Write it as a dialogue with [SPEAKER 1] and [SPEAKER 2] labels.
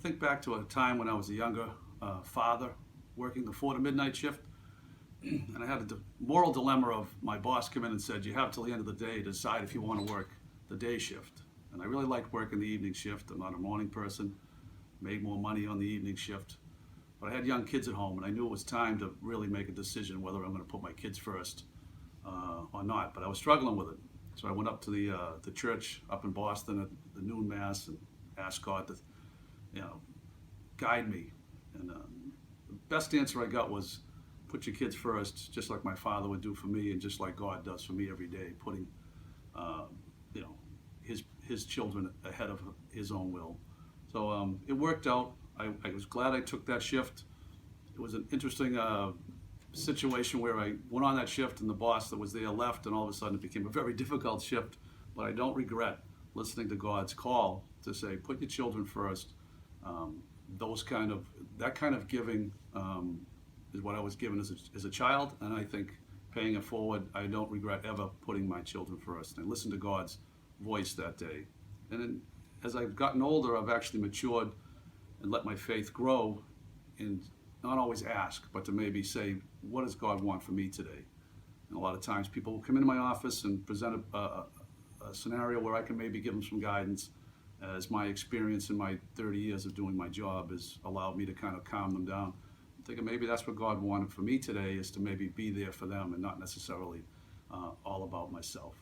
[SPEAKER 1] think back to a time when I was a younger father working the 4 to midnight shift, and I had a moral dilemma of my boss come in and said, you have till the end of the day to decide if you want to work the day shift. And I really liked working the evening shift. I'm not a morning person, made more money on the evening shift. But I had young kids at home, and I knew it was time to really make a decision whether I'm going to put my kids first or not. But I was struggling with it. So I went up to the church up in Boston at the noon mass and asked God to, guide me. And the best answer I got was, put your kids first, just like my father would do for me, and just like God does for me every day, putting, his children ahead of his own will. So it worked out. I was glad I took that shift. It was an interesting situation where I went on that shift and the boss that was there left, and all of a sudden it became a very difficult shift. But I don't regret listening to God's call to say, put your children first. That kind of giving is what I was given as a child, and I think paying it forward, I don't regret ever putting my children first. And I listened to God's voice that day. And then as I've gotten older, I've actually matured and let my faith grow, and not always ask, but to maybe say, what does God want for me today? And a lot of times people will come into my office and present a scenario where I can maybe give them some guidance, as my experience in my 30 years of doing my job has allowed me to kind of calm them down. I'm thinking maybe that's what God wanted for me today, is to maybe be there for them and not necessarily all about myself.